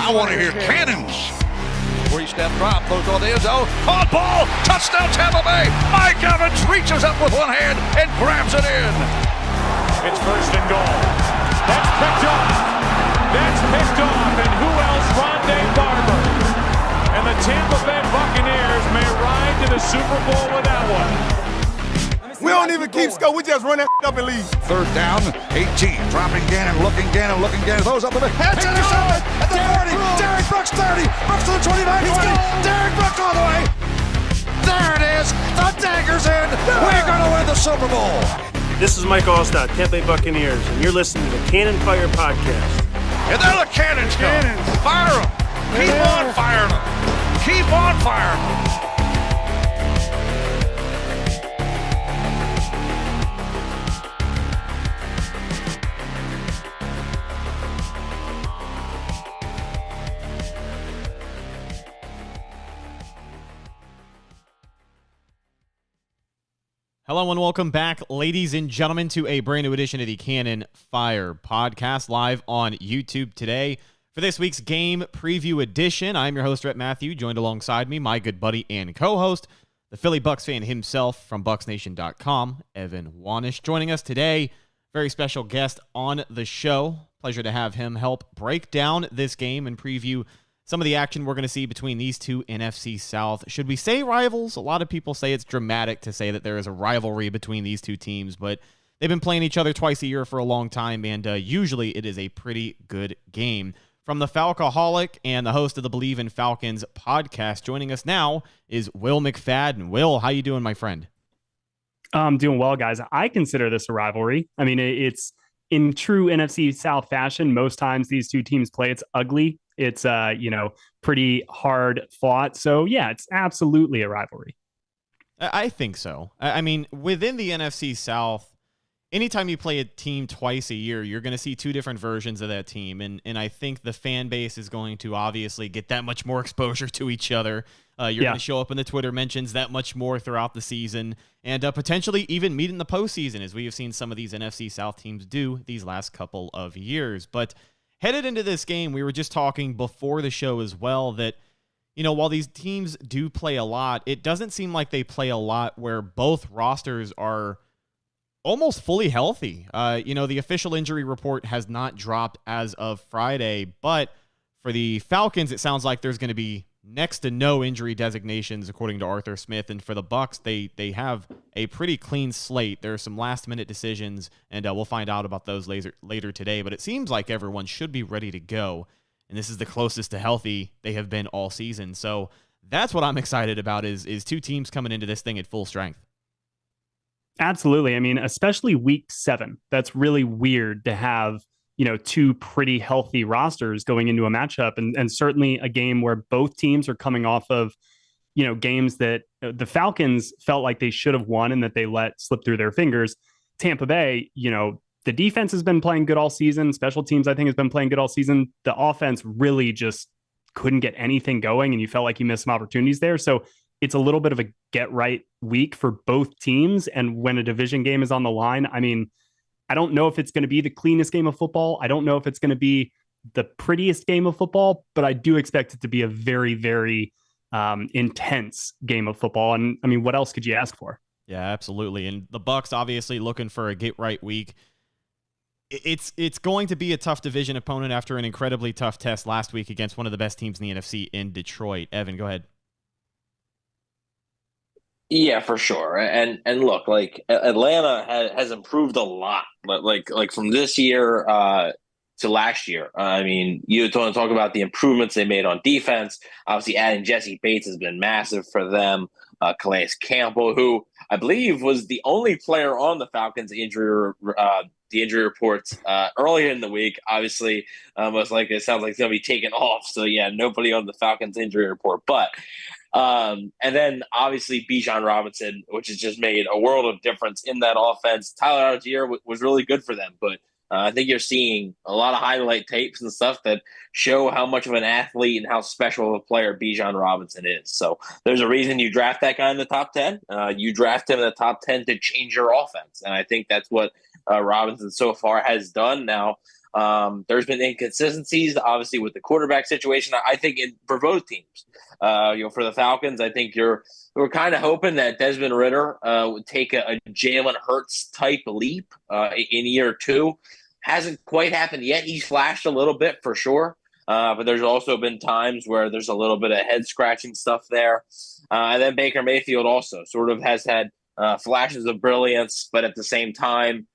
I want to hear cannons. Three-step drop, goes on the end zone. Caught ball, touchdown Tampa Bay. Mike Evans reaches up with one hand and grabs it in. It's first and goal. That's picked off. That's picked off. And who else? Rondé Barber. And the Tampa Bay Buccaneers may ride to the Super Bowl with that one. We don't even keep score. We just run that up and leave. Third down, 18. Dropping Gannon, looking Gannon. Those up the middle. Heads intercepted at the 40. Derek Brooks 30. Brooks to the 29. 20. Derek Brooks all the way. There it is. The dagger's in. We're going to win the Super Bowl. This is Mike Allstott, Tampa Bay Buccaneers, and you're listening to the Cannon Fire Podcast. And there the cannons go. Fire them. Keep on firing them. Keep on firing them. Hello and welcome back, ladies and gentlemen, to a brand new edition of the Cannon Fire Podcast, live on YouTube today. For this week's game preview edition, I'm your host, Rhett Matthew, joined alongside me, my good buddy and co-host, the Philly Bucs fan himself from BucsNation.com, Evan Wanish. Joining us today, very special guest on the show. Pleasure to have him help break down this game and preview some of the action we're going to see between these two NFC South. Should we say rivals? A lot of people say it's dramatic to say that there is a rivalry between these two teams, but they've been playing each other twice a year for a long time, and usually it is a pretty good game. From the Falcoholic and the host of the Believe in Falcons podcast, joining us now is Will McFadden. Will, how you doing, my friend? I'm doing well, guys. I consider this a rivalry. I mean, it's in true NFC South fashion. Most times these two teams play, it's ugly. It's, pretty hard fought. So, yeah, it's absolutely a rivalry. I think so. I mean, within the NFC South, anytime you play a team twice a year, you're going to see two different versions of that team. And I think the fan base is going to obviously get that much more exposure to each other. You're going to show up in the Twitter mentions that much more throughout the season and potentially even meet in the postseason, as we have seen some of these NFC South teams do these last couple of years. But headed into this game, we were just talking before the show as well that, while these teams do play a lot, it doesn't seem like they play a lot where both rosters are almost fully healthy. The official injury report has not dropped as of Friday, but for the Falcons, it sounds like there's going to be next to no injury designations, according to Arthur Smith. And for the Bucs, they have a pretty clean slate. There are some last-minute decisions, and we'll find out about those later today. But it seems like everyone should be ready to go, and this is the closest to healthy they have been all season. So that's what I'm excited about is two teams coming into this thing at full strength. Absolutely. I mean, especially week 7. That's really weird to have two pretty healthy rosters going into a matchup, and certainly a game where both teams are coming off of, games that the Falcons felt like they should have won and that they let slip through their fingers. Tampa Bay, the defense has been playing good all season. Special teams, I think, has been playing good all season. The offense really just couldn't get anything going, and you felt like you missed some opportunities there. So it's a little bit of a get right week for both teams. And when a division game is on the line, I mean, I don't know if it's going to be the cleanest game of football. I don't know if it's going to be the prettiest game of football, but I do expect it to be a very, very intense game of football. And I mean, what else could you ask for? Yeah, absolutely. And the Bucs obviously looking for a get right week. It's going to be a tough division opponent after an incredibly tough test last week against one of the best teams in the NFC in Detroit. Evan, go ahead. Yeah, for sure. And look, like Atlanta has improved a lot, but like from this year to last year. I mean, you want to talk about the improvements they made on defense. Obviously, adding Jesse Bates has been massive for them. Calais Campbell, who I believe was the only player on the Falcons injury reports earlier in the week. Obviously, most likely it sounds like he's going to be taken off. So yeah, nobody on the Falcons injury report, but. And then obviously Bijan Robinson, which has just made a world of difference in that offense. Tyler Algier was really good for them, but I think you're seeing a lot of highlight tapes and stuff that show how much of an athlete and how special of a player Bijan Robinson is. So there's a reason you draft that guy in the top 10. You draft him in the top 10 to change your offense. And I think that's what Robinson so far has done. Now, There's been inconsistencies, obviously, with the quarterback situation. I think for both teams, for the Falcons, I think we're kind of hoping that Desmond Ridder would take a Jalen Hurts type leap in year 2. Hasn't quite happened yet. He's flashed a little bit for sure. But there's also been times where there's a little bit of head scratching stuff there. And then Baker Mayfield also sort of has had flashes of brilliance, but at the same time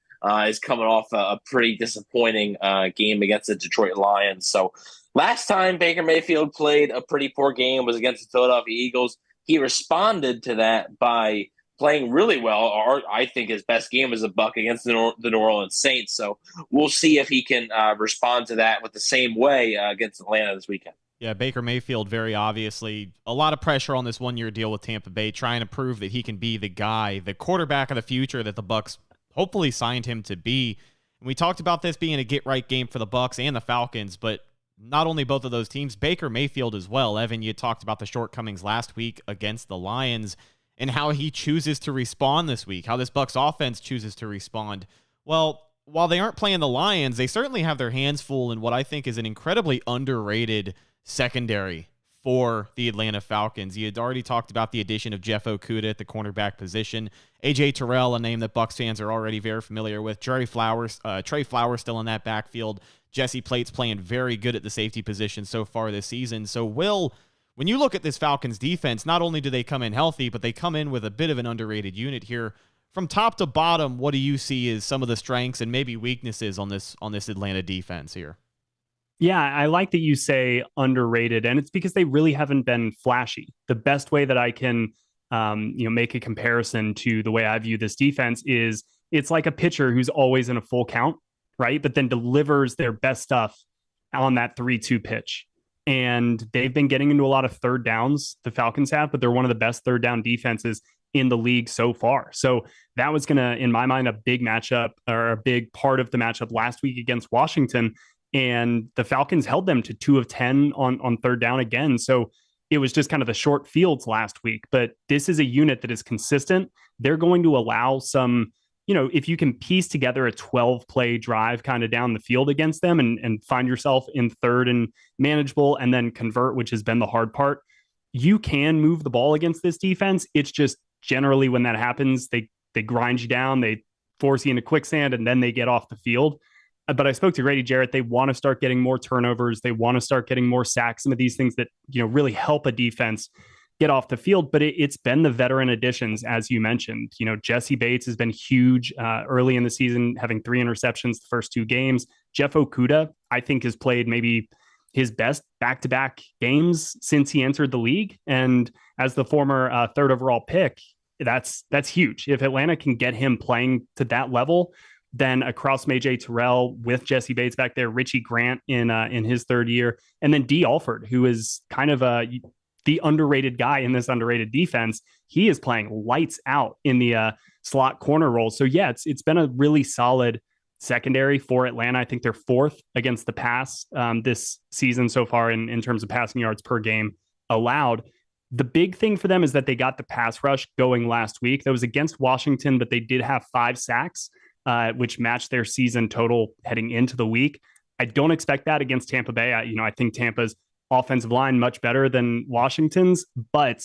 is coming off a pretty disappointing game against the Detroit Lions. So last time Baker Mayfield played a pretty poor game was against the Philadelphia Eagles. He responded to that by playing really well, or I think his best game was a Buck against the New Orleans Saints. So we'll see if he can respond to that with the same way against Atlanta this weekend. Yeah, Baker Mayfield, very obviously, a lot of pressure on this one-year deal with Tampa Bay, trying to prove that he can be the guy, the quarterback of the future that the Bucs hopefully signed him to be. And we talked about this being a get-right game for the Bucs and the Falcons, but not only both of those teams, Baker Mayfield as well. Evan, you talked about the shortcomings last week against the Lions and how he chooses to respond this week, how this Bucs offense chooses to respond. Well, while they aren't playing the Lions, they certainly have their hands full in what I think is an incredibly underrated secondary for the Atlanta Falcons. You had already talked about the addition of Jeff Okudah at the cornerback position. A.J. Terrell, a name that Bucs fans are already very familiar with. Trey Flowers still in that backfield. Jesse Plate's playing very good at the safety position so far this season. So, Will, when you look at this Falcons defense, not only do they come in healthy, but they come in with a bit of an underrated unit here. From top to bottom, what do you see as some of the strengths and maybe weaknesses on this Atlanta defense here? Yeah, I like that you say underrated, and it's because they really haven't been flashy. The best way that I can make a comparison to the way I view this defense is it's like a pitcher who's always in a full count, right? But then delivers their best stuff on that 3-2 pitch. And they've been getting into a lot of third downs, the Falcons have, but they're one of the best third down defenses in the league so far. So that was going to, in my mind, a big matchup or a big part of the matchup last week against Washington. And the Falcons held them to 2 of 10 on third down again. So it was just kind of the short fields last week. But this is a unit that is consistent. They're going to allow some, if you can piece together a 12-play drive kind of down the field against them and find yourself in third and manageable and then convert, which has been the hard part, you can move the ball against this defense. It's just generally when that happens, they grind you down, they force you into quicksand, and then they get off the field. But I spoke to Grady Jarrett. They want to start getting more turnovers. They want to start getting more sacks, some of these things that, really help a defense get off the field. But it's been the veteran additions, as you mentioned. Jesse Bates has been huge early in the season, having 3 interceptions the first 2 games. Jeff Okudah, I think, has played maybe his best back-to-back games since he entered the league. And as the former third overall pick, that's huge. If Atlanta can get him playing to that level, then across A.J. Terrell with Jesse Bates back there, Richie Grant in his third year, and then D. Alford, who is kind of the underrated guy in this underrated defense. He is playing lights out in the slot corner role. So yeah, it's been a really solid secondary for Atlanta. I think they're 4th against the pass this season so far in terms of passing yards per game allowed. The big thing for them is that they got the pass rush going last week. That was against Washington, but they did have 5 sacks, which matched their season total heading into the week. I don't expect that against Tampa Bay. I think Tampa's offensive line much better than Washington's, but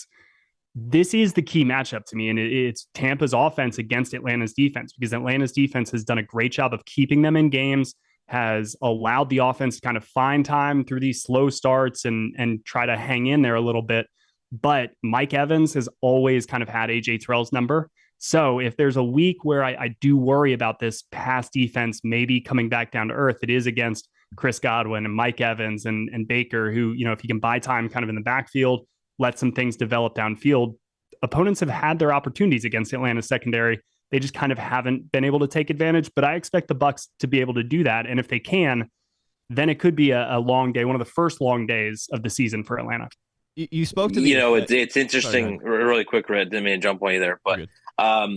this is the key matchup to me, and it's Tampa's offense against Atlanta's defense, because Atlanta's defense has done a great job of keeping them in games, has allowed the offense to kind of find time through these slow starts and try to hang in there a little bit. But Mike Evans has always kind of had A.J. Terrell's number. So if there's a week where I do worry about this pass defense maybe coming back down to earth, it is against Chris Godwin and Mike Evans and Baker, who, if you can buy time kind of in the backfield, let some things develop downfield. Opponents have had their opportunities against Atlanta's secondary. They just kind of haven't been able to take advantage, but I expect the Bucs to be able to do that. And if they can, then it could be a long day, one of the first long days of the season for Atlanta. You spoke to the it's interesting. Really quick, Red, didn't mean to jump on you there, but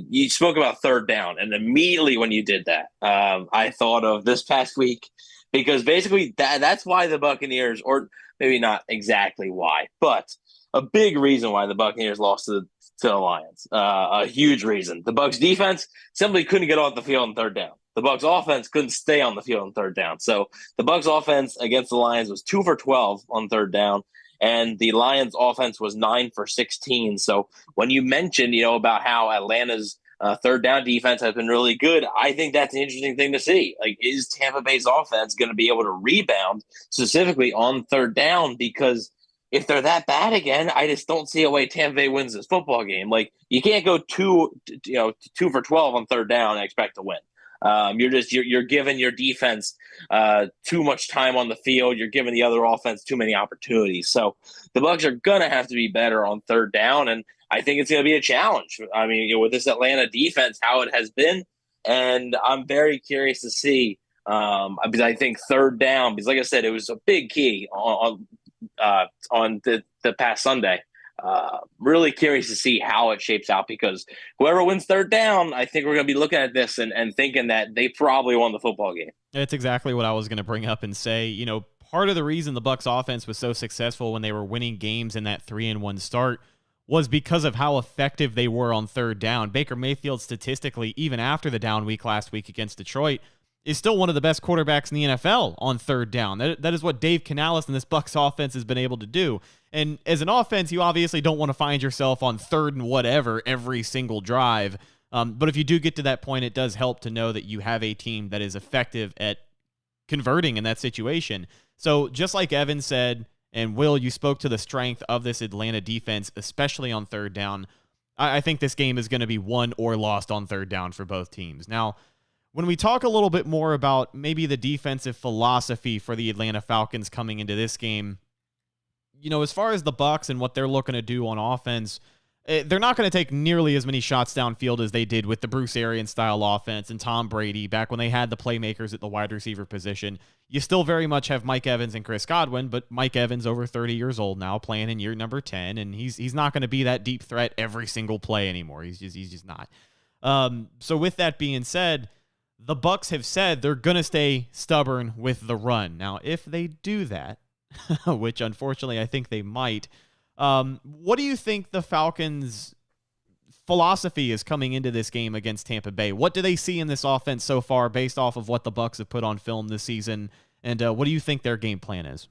you spoke about third down, and immediately when you did that, I thought of this past week, because basically that's why the Buccaneers, or maybe not exactly why, but a big reason why the Buccaneers lost to the Lions. A huge reason. The Bucs defense simply couldn't get off the field on third down. The Bucs offense couldn't stay on the field on third down. So the Bucs offense against the Lions was 2 for 12 on third down, and the Lions offense was 9 for 16. So when you mentioned, about how Atlanta's third down defense has been really good, I think that's an interesting thing to see. Like, is Tampa Bay's offense going to be able to rebound specifically on third down? Because if they're that bad again, I just don't see a way Tampa Bay wins this football game. Like, you can't go 2 for 12 on third down and expect to win. You're giving your defense too much time on the field. You're giving the other offense too many opportunities. So the Bucs are gonna have to be better on third down, and I think it's gonna be a challenge. I mean, with this Atlanta defense, how it has been, and I'm very curious to see. Because I think third down, because like I said, it was a big key on the past Sunday. Really curious to see how it shapes out, because whoever wins third down, I think we're going to be looking at this and thinking that they probably won the football game. That's exactly what I was going to bring up and say. Part of the reason the Bucs offense was so successful when they were winning games in that 3-1 start was because of how effective they were on third down. Baker Mayfield, statistically, even after the down week last week against Detroit, is still one of the best quarterbacks in the NFL on third down. That is what Dave Canales and this Bucs offense has been able to do. And as an offense, you obviously don't want to find yourself on third and whatever every single drive. But if you do get to that point, it does help to know that you have a team that is effective at converting in that situation. So just like Evan said, and Will, you spoke to the strength of this Atlanta defense, especially on third down. I think this game is going to be won or lost on third down for both teams. Now, when we talk a little bit more about maybe the defensive philosophy for the Atlanta Falcons coming into this game, as far as the Bucs and what they're looking to do on offense, they're not going to take nearly as many shots downfield as they did with the Bruce Arians style offense and Tom Brady back when they had the playmakers at the wide receiver position. You still very much have Mike Evans and Chris Godwin, but Mike Evans, over 30 years old now, playing in year number 10, and he's not going to be that deep threat every single play anymore. He's just not. So with that being said, the Bucs have said they're going to stay stubborn with the run. Now, if they do that, which unfortunately I think they might, what do you think the Falcons' philosophy is coming into this game against Tampa Bay? What do they see in this offense so far based off of what the Bucs have put on film this season? And what do you think their game plan is?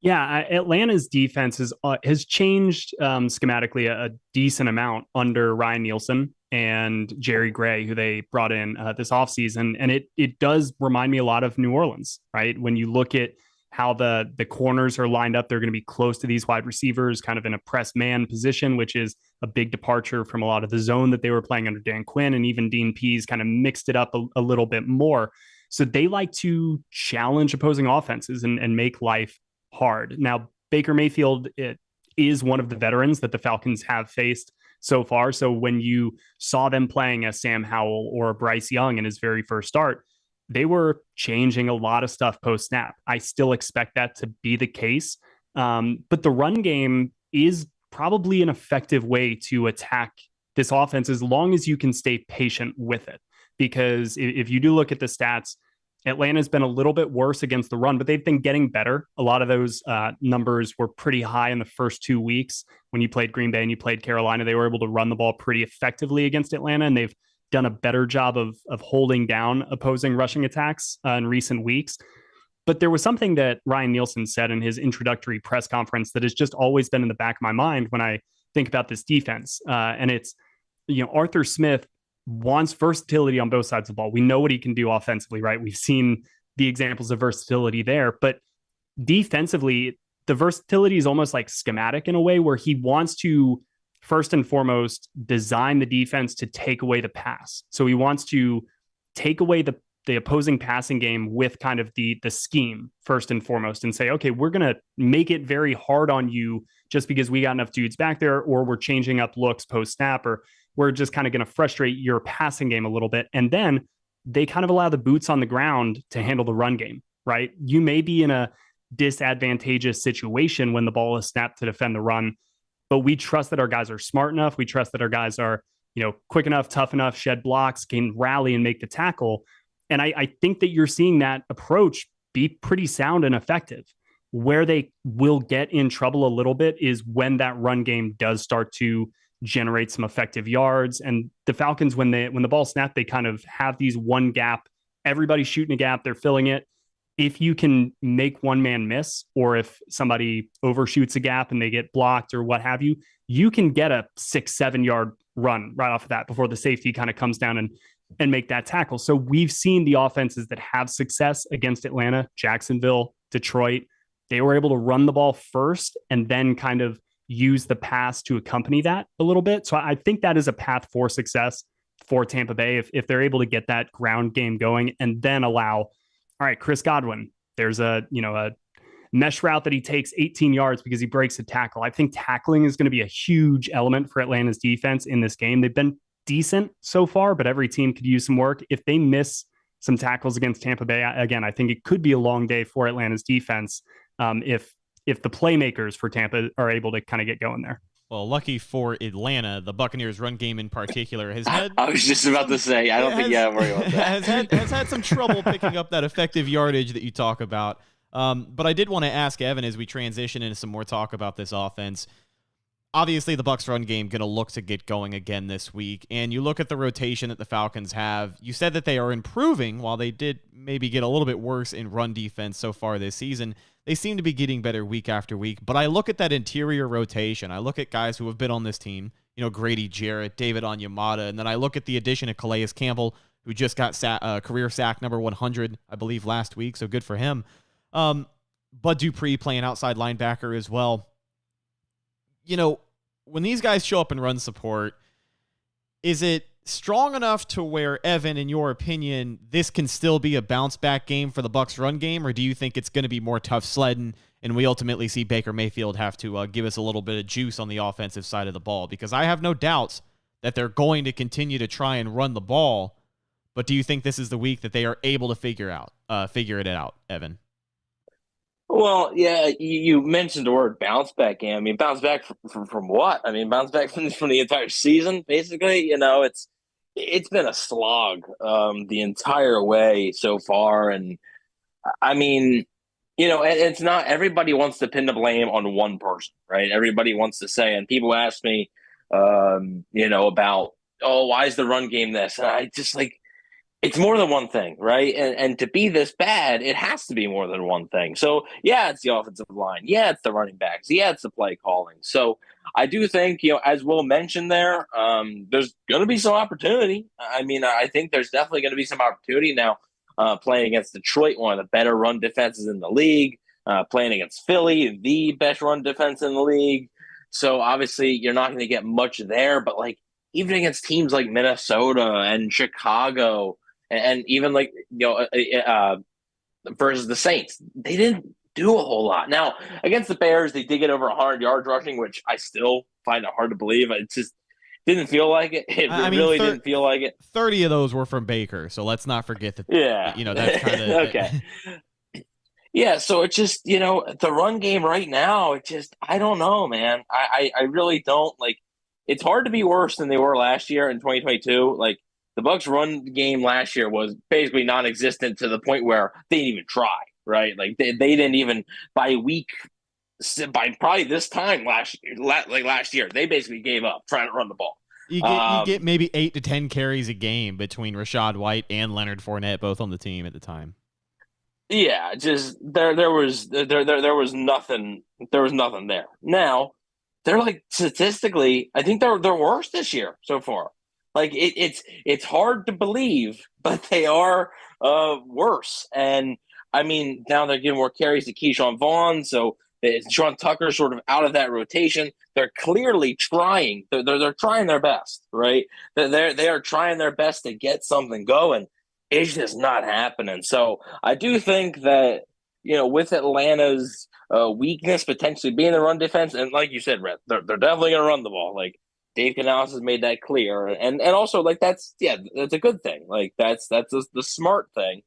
Yeah, Atlanta's defense has changed schematically a decent amount under Ryan Nielsen and Jerry Gray, who they brought in this offseason. And it does remind me a lot of New Orleans, right? When you look at how the corners are lined up, they're going to be close to these wide receivers, kind of in a press man position, which is a big departure from a lot of the zone that they were playing under Dan Quinn, and even Dean Pease kind of mixed it up a little bit more. So they like to challenge opposing offenses and make life hard. Now, Baker Mayfield is one of the veterans that the Falcons have faced so far. So when you saw them playing a Sam Howell or a Bryce Young in his very first start, they were changing a lot of stuff post-snap. I still expect that to be the case. But the run game is probably an effective way to attack this offense as long as you can stay patient with it. Because if you do look at the stats, Atlanta's been a little bit worse against the run, but they've been getting better. A lot of those numbers were pretty high in the first 2 weeks. When you played Green Bay and you played Carolina, they were able to run the ball pretty effectively against Atlanta, and they've done a better job of holding down opposing rushing attacks in recent weeks. But there was something that Ryan Nielsen said in his introductory press conference that has just always been in the back of my mind when I think about this defense. And it's, Arthur Smith wants versatility on both sides of the ball. We know what he can do offensively, right? We've seen the examples of versatility there, but defensively, the versatility is almost like schematic in a way where he wants to first and foremost design the defense to take away the pass. So he wants to take away the opposing passing game with kind of the scheme first and foremost and say, okay, we're going to make it very hard on you just because we got enough dudes back there, or we're changing up looks post snap, or we're just kind of going to frustrate your passing game a little bit. And then they kind of allow the boots on the ground to handle the run game, right? You may be in a disadvantageous situation when the ball is snapped to defend the run, but we trust that our guys are smart enough. We trust that our guys are, quick enough, tough enough, shed blocks, can rally and make the tackle. And I think that you're seeing that approach be pretty sound and effective. Where they will get in trouble a little bit is when that run game does start to generate some effective yards. And the Falcons, when the ball snapped, they kind of have these one gap. Everybody's shooting a gap, they're filling it. If you can make one man miss, or if somebody overshoots a gap and they get blocked or what have you, you can get a 6-7 yard run right off of that before the safety kind of comes down and make that tackle. So we've seen the offenses that have success against Atlanta, Jacksonville, Detroit. They were able to run the ball first and then kind of use the pass to accompany that a little bit. So I think that is a path for success for Tampa Bay if they're able to get that ground game going and then allow, all right, Chris Godwin, there's a mesh route that he takes 18 yards because he breaks a tackle. I think tackling is going to be a huge element for Atlanta's defense in this game. They've been decent so far, but every team could use some work. If they miss some tackles against Tampa Bay, again, I think it could be a long day for Atlanta's defense if the playmakers for Tampa are able to kind of get going there. Well, lucky for Atlanta, the Buccaneers' run game in particular has had... I was just about to say, I don't think you have to worry about that. has had some trouble picking up that effective yardage that you talk about. But I did want to ask Evan, as we transition into some more talk about this offense, obviously the Bucs run game going to look to get going again this week, and you look at the rotation that the Falcons have. You said that they are improving, while they did maybe get a little bit worse in run defense so far this season. They seem to be getting better week after week, but I look at that interior rotation. I look at guys who have been on this team, Grady Jarrett, David Onyemata, and then I look at the addition of Calais Campbell, who just got career sack number 100, I believe, last week, so good for him. Bud Dupree playing outside linebacker as well. When these guys show up in run support, is it strong enough to where, Evan, in your opinion, this can still be a bounce-back game for the Bucs run game, or do you think it's going to be more tough sledding and we ultimately see Baker Mayfield have to give us a little bit of juice on the offensive side of the ball? Because I have no doubts that they're going to continue to try and run the ball, but do you think this is the week that they are able to figure it out, Evan? Well, yeah, you mentioned the word bounce back game. I mean, bounce back from what? I mean, bounce back from the entire season, basically. It's been a slog the entire way so far. And I mean, it's not everybody wants to pin the blame on one person, right? Everybody wants to say, and people ask me, about, why is the run game this? And I just it's more than one thing, right? And to be this bad, it has to be more than one thing. So, yeah, it's the offensive line. Yeah, it's the running backs. Yeah, it's the play calling. So I do think, as Will mentioned there, there's going to be some opportunity. I mean, I think there's definitely going to be some opportunity now playing against Detroit, one of the better run defenses in the league, playing against Philly, the best run defense in the league. So, obviously, you're not going to get much there. But, even against teams like Minnesota and Chicago, and even versus the Saints, they didn't do a whole lot. Now, against the Bears, they did get over 100 yards rushing, which I still find it hard to believe. It just didn't feel like it. It really didn't feel like it. 30 of those were from Baker, so let's not forget that. Yeah. That's kind of okay. Yeah, so it's just, the run game right now, I don't know, man. I really don't. It's hard to be worse than they were last year in 2022. The Bucs run game last year was basically non-existent to the point where they didn't even try, right? They didn't even by probably this time last year, they basically gave up trying to run the ball. You get maybe 8 to 10 carries a game between Rachaad White and Leonard Fournette, both on the team at the time. Yeah, just there was nothing there. Now they're statistically, I think they're worse this year so far. It's hard to believe, but they are worse. And I mean, now they're giving more carries to Keyshawn Vaughn, so Sean Tucker sort of out of that rotation. They're clearly trying. They're trying their best, right? They are trying their best to get something going. It's just not happening. So I do think that with Atlanta's weakness potentially being the run defense, and like you said, Rhett, they're definitely going to run the ball. Dave Canales has made that clear, and also that's a good thing. That's the smart thing,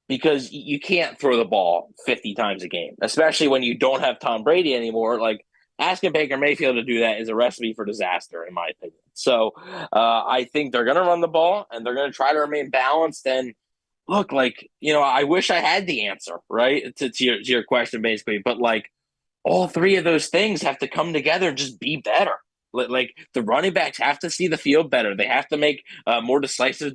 because you can't throw the ball 50 times a game, especially when you don't have Tom Brady anymore. Asking Baker Mayfield to do that is a recipe for disaster, in my opinion. So I think they're going to run the ball and they're going to try to remain balanced. And look, like, I wish I had the answer, right, to your question, basically. But, like, all three of those things have to come together and just be better. Like, the running backs have to see the field better. They have to make more decisive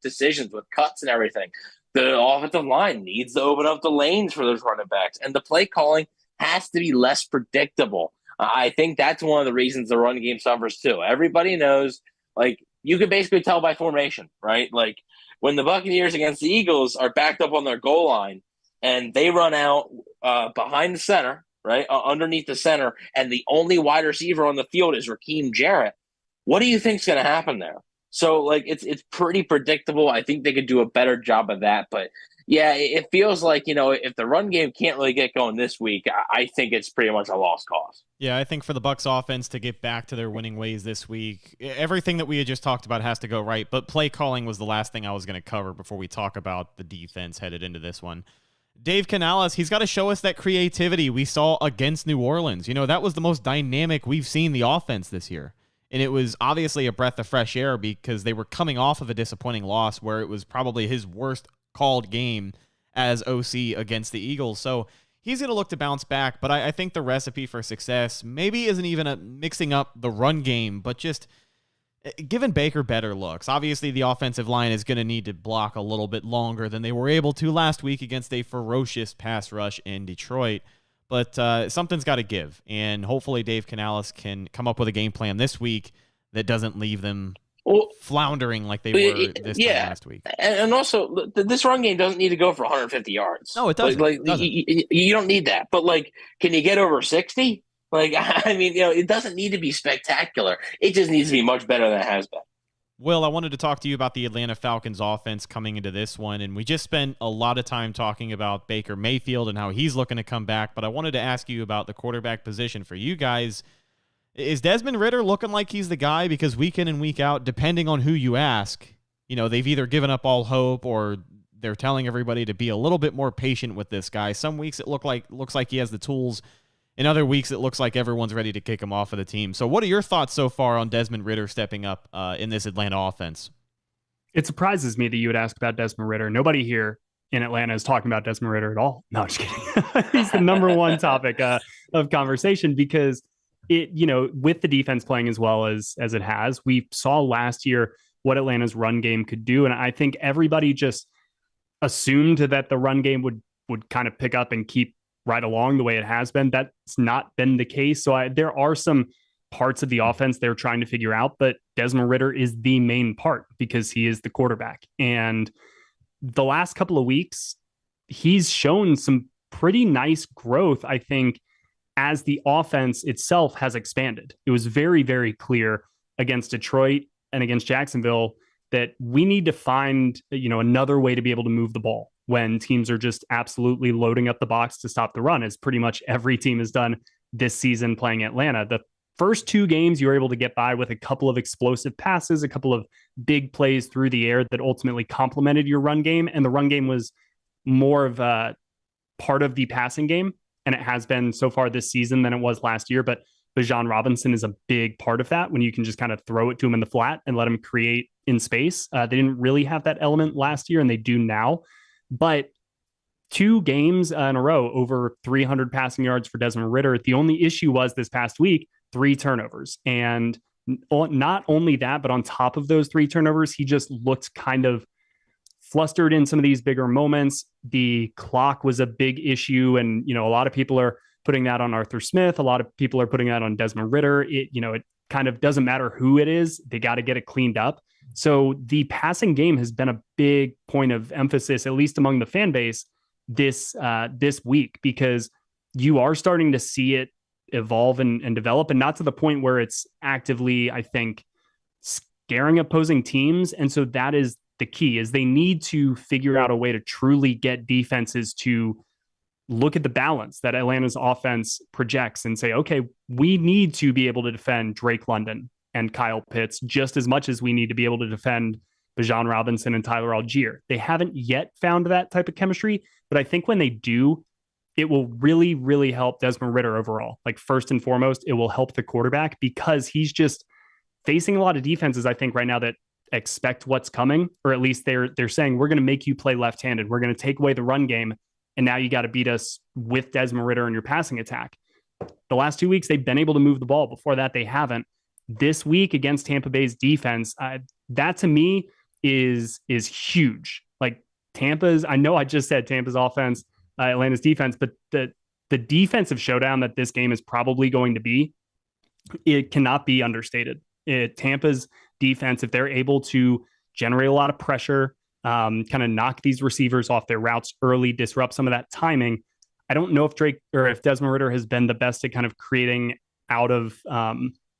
decisions with cuts and everything. The offensive line needs to open up the lanes for those running backs. And the play calling has to be less predictable. I think that's one of the reasons the run game suffers too. Everybody knows, like, you can basically tell by formation, right? Like, when the Buccaneers against the Eagles are backed up on their goal line and they run out behind the center, right, underneath the center, and the only wide receiver on the field is Raheem Jarrett, what do you think is going to happen there? So, like, it's pretty predictable. I think they could do a better job of that. But, yeah, it feels like, if the run game can't really get going this week, I think it's pretty much a lost cause. Yeah, I think for the Bucs offense to get back to their winning ways this week, everything that we had just talked about has to go right. But play calling was the last thing I was going to cover before we talk about the defense headed into this one. Dave Canales, he's got to show us that creativity we saw against New Orleans. That was the most dynamic we've seen the offense this year. And it was obviously a breath of fresh air because they were coming off of a disappointing loss where it was probably his worst called game as OC against the Eagles. So he's going to look to bounce back, but I think the recipe for success maybe isn't even mixing up the run game, but just giving Baker better looks. Obviously, the offensive line is going to need to block a little bit longer than they were able to last week against a ferocious pass rush in Detroit. But something's got to give, and hopefully Dave Canales can come up with a game plan this week that doesn't leave them floundering like they were this time last week. And also, this run game doesn't need to go for 150 yards. No, it doesn't. You don't need that. But, like, can you get over 60? Like, I mean, it doesn't need to be spectacular. It just needs to be much better than it has been. Will, I wanted to talk to you about the Atlanta Falcons offense coming into this one, and we just spent a lot of time talking about Baker Mayfield and how he's looking to come back, but I wanted to ask you about the quarterback position for you guys. Is Desmond Ridder looking like he's the guy? Because week in and week out, depending on who you ask, they've either given up all hope or they're telling everybody to be a little bit more patient with this guy. Some weeks it looks like he has the tools. In other weeks, it looks like everyone's ready to kick him off of the team. So what are your thoughts so far on Desmond Ridder stepping up in this Atlanta offense? It surprises me that you would ask about Desmond Ridder. Nobody here in Atlanta is talking about Desmond Ridder at all. No, I'm just kidding. He's the number one topic of conversation because with the defense playing as well as it has, we saw last year what Atlanta's run game could do. And I think everybody just assumed that the run game would kind of pick up and keep right along the way it has been. That's not been the case. So there are some parts of the offense they're trying to figure out, but Desmond Ridder is the main part because he is the quarterback. And the last couple of weeks, he's shown some pretty nice growth, I think, as the offense itself has expanded. It was very, very clear against Detroit and against Jacksonville that we need to find, another way to be able to move the ball when teams are just absolutely loading up the box to stop the run, as pretty much every team has done this season playing Atlanta. The first two games, you were able to get by with a couple of explosive passes, a couple of big plays through the air that ultimately complemented your run game. And the run game was more of a part of the passing game. And it has been so far this season than it was last year. But Bijan Robinson is a big part of that when you can just kind of throw it to him in the flat and let him create in space. They didn't really have that element last year, and they do now. But 2 games in a row, over 300 passing yards for Desmond Ridder. The only issue was this past week, 3 turnovers. And not only that, but on top of those 3 turnovers, he just looked kind of flustered in some of these bigger moments. The clock was a big issue. And, a lot of people are putting that on Arthur Smith. A lot of people are putting that on Desmond Ridder. It kind of doesn't matter who it is. They got to get it cleaned up. So the passing game has been a big point of emphasis, at least among the fan base this week, because you are starting to see it evolve and develop, and not to the point where it's actively, I think, scaring opposing teams. And so that is the key, is they need to figure out a way to truly get defenses to look at the balance that Atlanta's offense projects and say, okay, we need to be able to defend Drake London and Kyle Pitts just as much as we need to be able to defend Bijan Robinson and Tyler Algier. They haven't yet found that type of chemistry, but I think when they do, it will really, really help Desmond Ridder overall. Like, first and foremost, it will help the quarterback because he's just facing a lot of defenses, I think, right now that expect what's coming, or at least they're saying, we're going to make you play left-handed. We're going to take away the run game. And now you got to beat us with Desmond Ridder in your passing attack. The last 2 weeks, they've been able to move the ball. Before that, they haven't. This week against Tampa Bay's defense, that to me is huge. Like I know I just said Tampa's offense, Atlanta's defense, but the defensive showdown that this game is probably going to be, it cannot be understated. Tampa's defense, if they're able to generate a lot of pressure, kind of knock these receivers off their routes early, disrupt some of that timing. I don't know if Desmond Ridder has been the best at kind of creating out of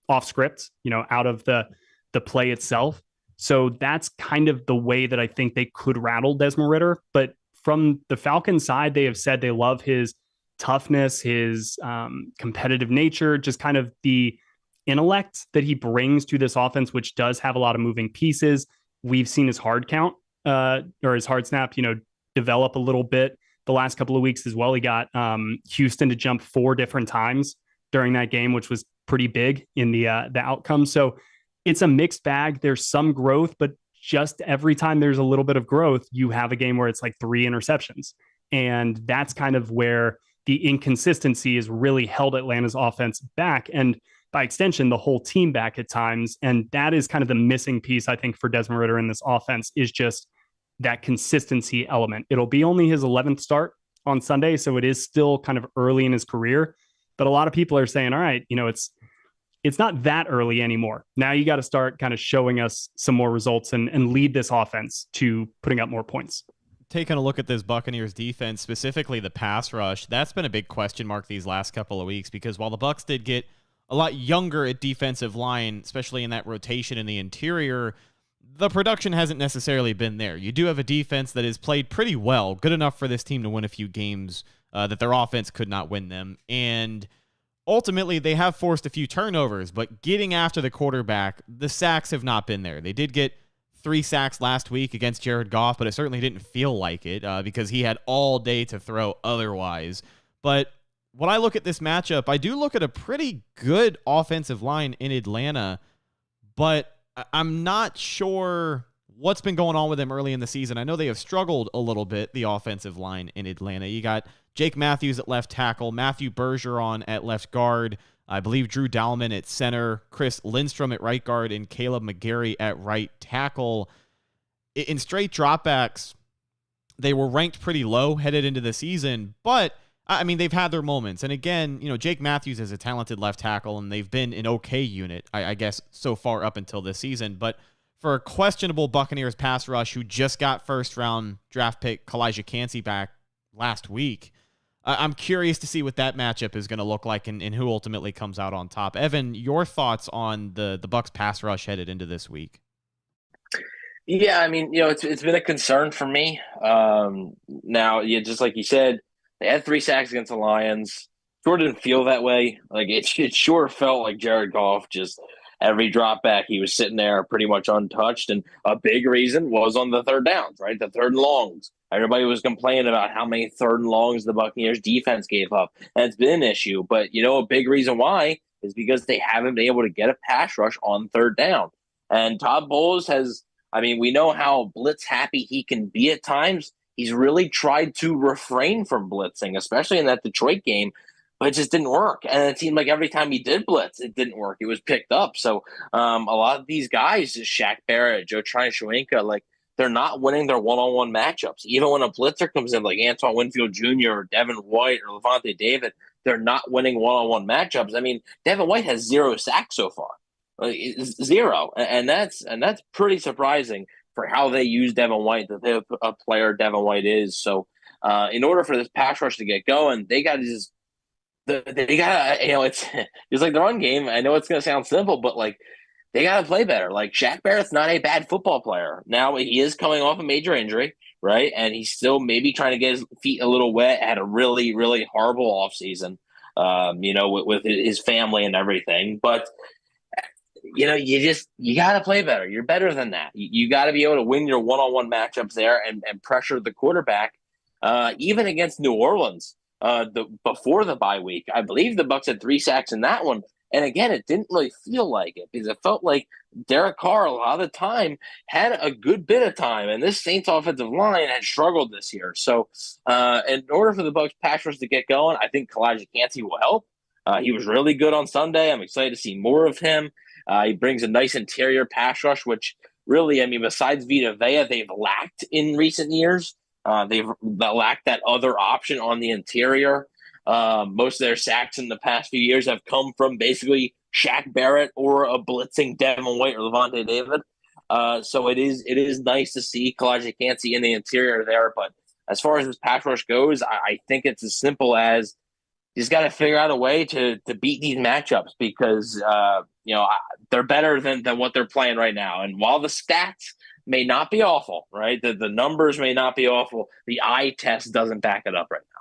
off script, out of the play itself. So that's kind of the way that I think they could rattle Desmond Ridder. But from the Falcons side, they have said they love his toughness, his competitive nature, just kind of the intellect that he brings to this offense, which does have a lot of moving pieces. We've seen his hard count or his hard snap, develop a little bit the last couple of weeks as well. He got Houston to jump 4 different times during that game, which was pretty big in the outcome. So it's a mixed bag. There's some growth, but just every time there's a little bit of growth, you have a game where it's like 3 interceptions. And that's kind of where the inconsistency has really held Atlanta's offense back, and by extension, the whole team back at times. And that is kind of the missing piece, I think, for Desmond Ridder in this offense, is just that consistency element. It'll be only his 11th start on Sunday, so it is still kind of early in his career. But a lot of people are saying, all right, it's not that early anymore. Now you got to start kind of showing us some more results and lead this offense to putting up more points. Taking a look at this Buccaneers defense, specifically the pass rush, that's been a big question mark these last couple of weeks, because while the Bucs did get a lot younger at defensive line, especially in that rotation in the interior, the production hasn't necessarily been there. You do have a defense that has played pretty well, good enough for this team to win a few games that their offense could not win them. And ultimately, they have forced a few turnovers, but getting after the quarterback, the sacks have not been there. They did get 3 sacks last week against Jared Goff, but it certainly didn't feel like it because he had all day to throw otherwise. But when I look at this matchup, I do look at a pretty good offensive line in Atlanta, but I'm not sure what's been going on with them early in the season. I know they have struggled a little bit, the offensive line in Atlanta. You got Jake Matthews at left tackle, Matthew Bergeron at left guard, I believe Drew Dalman at center, Chris Lindstrom at right guard, and Caleb McGarry at right tackle. In straight dropbacks, they were ranked pretty low headed into the season, but I mean, they've had their moments. And again, Jake Matthews is a talented left tackle, and they've been an okay unit, I guess, so far up until this season. But for a questionable Buccaneers pass rush who just got first-round draft pick Kalijah Kancey back last week, I'm curious to see what that matchup is going to look like and who ultimately comes out on top. Evan, your thoughts on the Bucs pass rush headed into this week? Yeah, I mean, it's been a concern for me. Now, just like you said, they had 3 sacks against the Lions. Sure didn't feel that way. Like it sure felt like Jared Goff, just every drop back, he was sitting there pretty much untouched. And a big reason was on the third downs, right? The third and longs. Everybody was complaining about how many third and longs the Buccaneers defense gave up. And it's been an issue. But, a big reason why is because they haven't been able to get a pass rush on third down. And Todd Bowles we know how blitz happy he can be at times. He's really tried to refrain from blitzing, especially in that Detroit game, but it just didn't work. And it seemed like every time he did blitz, it didn't work. It was picked up. So a lot of these guys, Shaq Barrett, Joe Tryon-Shoyinka, they're not winning their one-on-one matchups. Even when a blitzer comes in, like Antoine Winfield Jr. or Devin White or Levante David, they're not winning one-on-one matchups. I mean, Devin White has 0 sacks so far. 0. And that's pretty surprising for how they use Devin White, the type of player Devin White is. So in order for this pass rush to get going, they got to it's like the run game. I know it's going to sound simple, but they got to play better. Like Shaq Barrett's not a bad football player. Now he is coming off a major injury, right? And he's still maybe trying to get his feet a little wet. Had a really, really horrible offseason, with his family and everything. But you got to play better. You're better than that. You got to be able to win your one-on-one matchups there and pressure the quarterback. Even against New Orleans before the bye week, I believe the Bucs had 3 sacks in that one. And again, it didn't really feel like it because it felt like Derek Carr a lot of the time had a good bit of time, and this Saints offensive line had struggled this year. So in order for the Bucs pass rush to get going, I think Kalijah Kancey will help. He was really good on Sunday. I'm excited to see more of him. He brings a nice interior pass rush, which really, I mean, besides Vita Vea, they've lacked in recent years. They've lacked that other option on the interior. Most of their sacks in the past few years have come from basically Shaq Barrett or a blitzing Devin White or Levante David. So it is nice to see Kalijah Kancey in the interior there. But as far as this pass rush goes, I think it's as simple as he's got to figure out a way to beat these matchups because they're better than what they're playing right now. And while the stats may not be awful, right, the numbers may not be awful, the eye test doesn't back it up right now.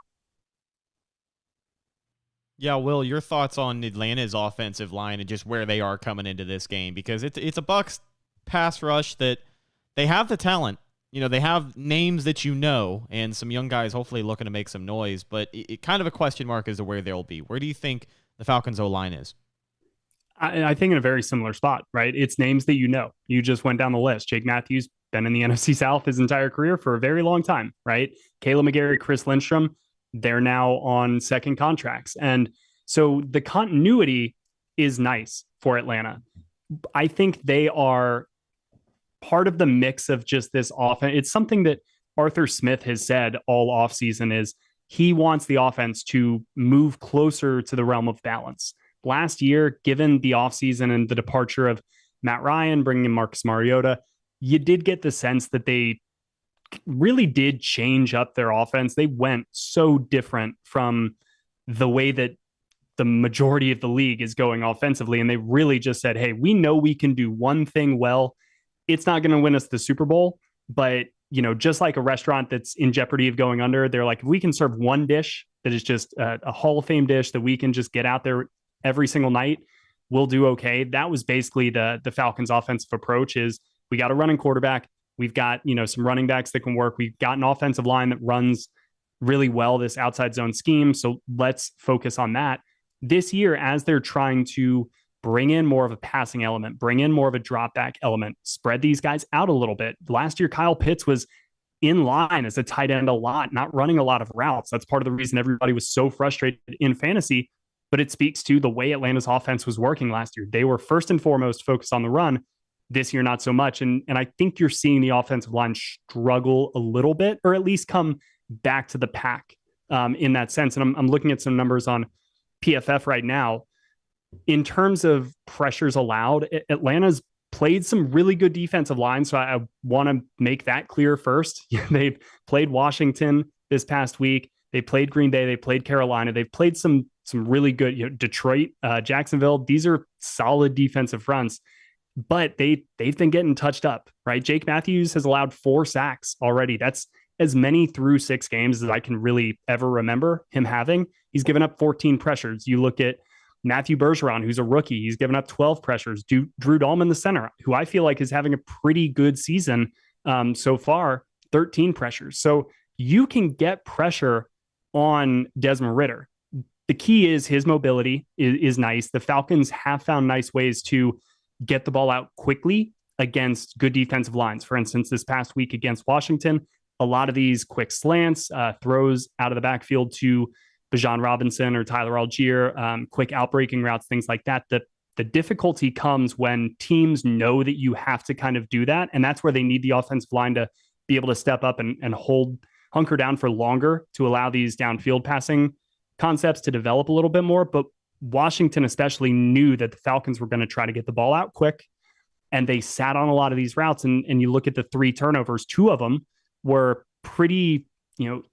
Yeah, Will, your thoughts on Atlanta's offensive line and just where they are coming into this game, because it's a Bucs pass rush that they have the talent. You know, they have names that and some young guys hopefully looking to make some noise, but it kind of a question mark as to where they'll be. Where do you think the Falcons O-line is? I think in a very similar spot, right? It's names that you just went down the list. Jake Matthews, been in the NFC South his entire career for a very long time, right? Kayla McGarry, Chris Lindstrom, they're now on second contracts. And so the continuity is nice for Atlanta. I think they are part of the mix of just this offense. It's something that Arthur Smith has said all offseason is he wants the offense to move closer to the realm of balance. Last year, given the offseason and the departure of Matt Ryan, bringing in Marcus Mariota, you did get the sense that they really did change up their offense. They went so different from the way that the majority of the league is going offensively. And they really just said, hey, we know we can do one thing well. It's not going to win us the Super Bowl, but just like a restaurant that's in jeopardy of going under, they're like, if we can serve one dish that is just a Hall of Fame dish that we can just get out there every single night, we'll do okay. That was basically the Falcons' offensive approach is we got a running quarterback. We've got, some running backs that can work. We've got an offensive line that runs really well, this outside zone scheme. So let's focus on that. This year, as they're trying to bring in more of a passing element, bring in more of a drop back element, spread these guys out a little bit. Last year, Kyle Pitts was in line as a tight end a lot, not running a lot of routes. That's part of the reason everybody was so frustrated in fantasy, but it speaks to the way Atlanta's offense was working last year. They were first and foremost focused on the run. This year, not so much. And I think you're seeing the offensive line struggle a little bit, or at least come back to the pack in that sense. And I'm looking at some numbers on PFF right now. In terms of pressures allowed, Atlanta's played some really good defensive lines. So I want to make that clear first. They've played Washington this past week. They played Green Bay. They played Carolina. They've played some really good, Detroit, Jacksonville. These are solid defensive fronts, but they've been getting touched up, right? Jake Matthews has allowed 4 sacks already. That's as many through 6 games as I can really ever remember him having. He's given up 14 pressures. You look at Matthew Bergeron, who's a rookie. He's given up 12 pressures. Drew Dahlman, the center, who I feel like is having a pretty good season so far, 13 pressures. So you can get pressure on Desmond Ridder. The key is his mobility is nice. The Falcons have found nice ways to get the ball out quickly against good defensive lines. For instance, this past week against Washington, a lot of these quick slants, throws out of the backfield to Bijan Robinson or Tyler Algier, quick outbreaking routes, things like that. The difficulty comes when teams know that you have to kind of do that. And that's where they need the offensive line to be able to step up and hunker down for longer to allow these downfield passing concepts to develop a little bit more. But Washington especially knew that the Falcons were going to try to get the ball out quick, and they sat on a lot of these routes. And you look at the 3 turnovers, 2 of them were pretty,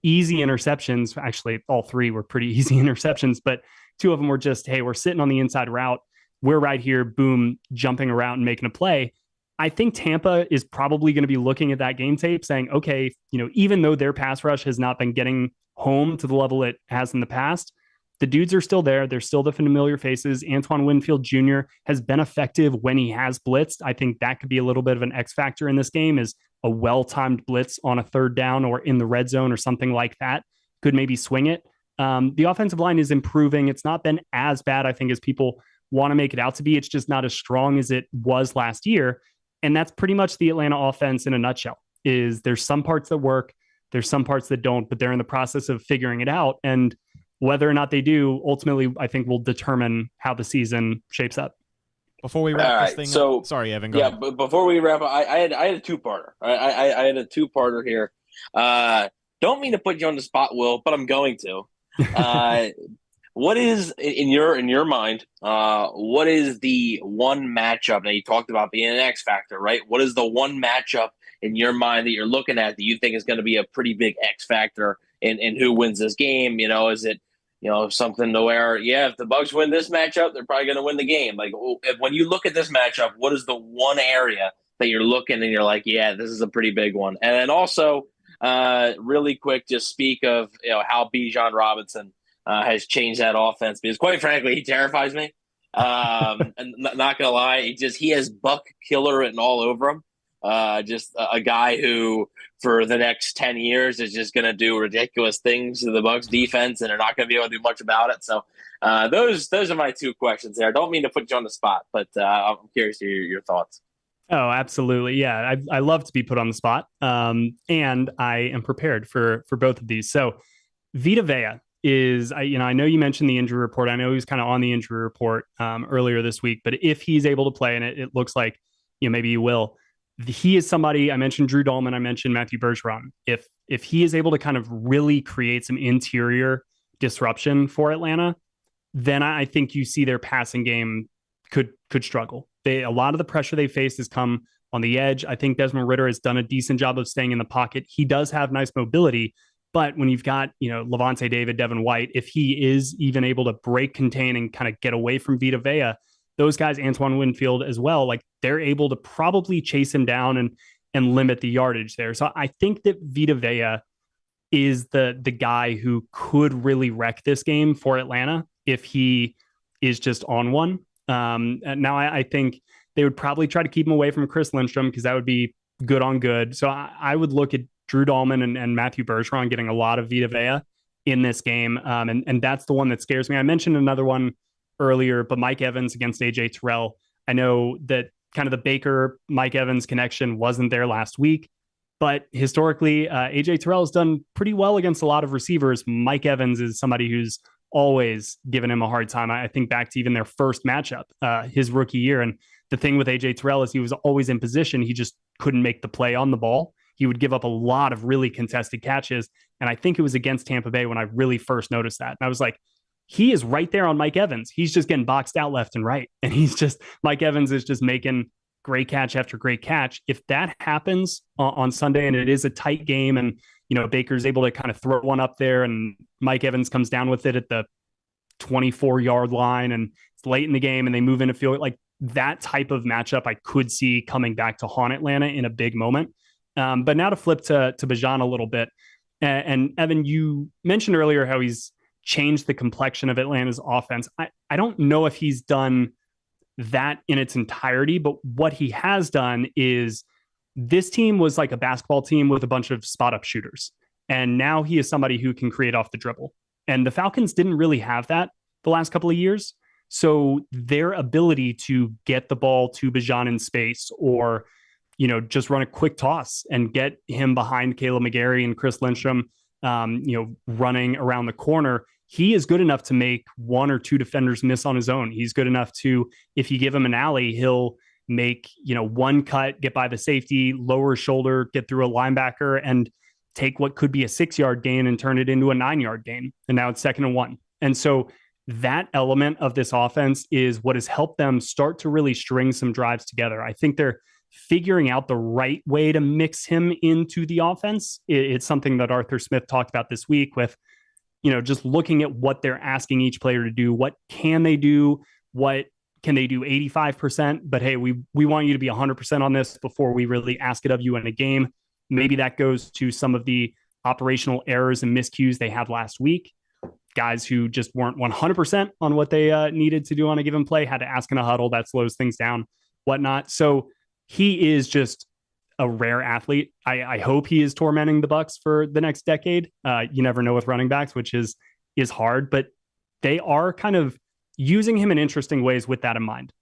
easy interceptions. Actually, all 3 were pretty easy interceptions, but 2 of them were just, hey, we're sitting on the inside route. We're right here, boom, jumping around and making a play. I think Tampa is probably going to be looking at that game tape saying, okay, even though their pass rush has not been getting home to the level it has in the past, the dudes are still there. They're still the familiar faces. Antoine Winfield Jr. has been effective when he has blitzed. I think that could be a little bit of an X factor in this game, is a well-timed blitz on a 3rd down or in the red zone or something like that could maybe swing it. The offensive line is improving. It's not been as bad, I think, as people want to make it out to be. It's just not as strong as it was last year. And that's pretty much the Atlanta offense in a nutshell. Is there's some parts that work, there's some parts that don't, but they're in the process of figuring it out. And whether or not they do, ultimately, I think will determine how the season shapes up. Before we wrap this thing up, sorry, Evan, go ahead. But before we wrap up, I had a two-parter. I had a two-parter here. Don't mean to put you on the spot, Will, but I'm going to. What is in your mind? What is the one matchup? Now you talked about being an X factor, right? What is the one matchup in your mind that you're looking at that you think is going to be a pretty big X factor in who wins this game? Is it something to where if the Bucs win this matchup, they're probably going to win the game. Like when you look at this matchup, what is the one area that you're looking and you're like, yeah, this is a pretty big one? And then also, really quick, just speak of how Bijan Robinson has changed that offense, because quite frankly, he terrifies me. And not gonna lie, he has Buck killer written all over him. Just a guy who for the next 10 years is just going to do ridiculous things to the Bucs defense, and they're not going to be able to do much about it. So those are my two questions there. I don't mean to put you on the spot, but I'm curious to hear your thoughts. Oh, absolutely. Yeah, I love to be put on the spot, and I am prepared for both of these. So Vita Vea is, I know you mentioned the injury report. I know he was kind of on the injury report earlier this week, but if he's able to play, and it looks like maybe he will, he is somebody. I mentioned Drew Dahlman, I mentioned Matthew Bergeron. If he is able to kind of really create some interior disruption for Atlanta, then I think you see their passing game could struggle. A lot of the pressure they face has come on the edge. I think Desmond Ridder has done a decent job of staying in the pocket. He does have nice mobility, but when you've got Levante David, Devin White, if he is even able to break, contain, and kind of get away from Vita Vea, those guys, Antoine Winfield as well, like they're able to probably chase him down and limit the yardage there. So I think that Vita Vea is the guy who could really wreck this game for Atlanta if he is just on one. Now I think they would probably try to keep him away from Chris Lindstrom, because that would be good on good. So I would look at Drew Dahlman and Matthew Bergeron getting a lot of Vita Vea in this game. And that's the one that scares me. I mentioned another one earlier, but Mike Evans against AJ Terrell. I know that kind of the Baker Mike Evans connection wasn't there last week, but historically, AJ Terrell has done pretty well against a lot of receivers. Mike Evans is somebody who's always given him a hard time. I think back to even their first matchup, his rookie year. And the thing with AJ Terrell is he was always in position. He just couldn't make the play on the ball. He would give up a lot of really contested catches. And I think it was against Tampa Bay when I really first noticed that. And I was like, he is right there on Mike Evans. He's just getting boxed out left and right. And Mike Evans is just making great catch after great catch. If that happens on Sunday and it is a tight game and, Baker's able to kind of throw one up there and Mike Evans comes down with it at the 24-yard line and it's late in the game and they move into field, like that type of matchup I could see coming back to haunt Atlanta in a big moment. But now to flip to Bijan a little bit. And Evan, you mentioned earlier how he's changed the complexion of Atlanta's offense. I don't know if he's done that in its entirety, but what he has done is this team was like a basketball team with a bunch of spot up shooters. And now he is somebody who can create off the dribble. And the Falcons didn't really have that the last couple of years. So their ability to get the ball to Bijan in space or, just run a quick toss and get him behind Caleb McGarry and Chris Lindstrom, running around the corner, he is good enough to make one or two defenders miss on his own. He's good enough to, if you give him an alley, he'll make, one cut, get by the safety, lower shoulder, get through a linebacker and take what could be a 6-yard gain and turn it into a 9-yard gain. And now it's 2nd and 1. And so that element of this offense is what has helped them start to really string some drives together. I think they're figuring out the right way to mix him into the offense. It's something that Arthur Smith talked about this week with, just looking at what they're asking each player to do. What can they do? What can they do 85%? But hey, we want you to be 100% on this before we really ask it of you in a game. Maybe that goes to some of the operational errors and miscues they had last week. Guys who just weren't 100% on what they needed to do on a given play, had to ask in a huddle. That slows things down, whatnot. So he is just a rare athlete. I hope he is tormenting the Bucs for the next decade. You never know with running backs, which is hard, but they are kind of using him in interesting ways with that in mind.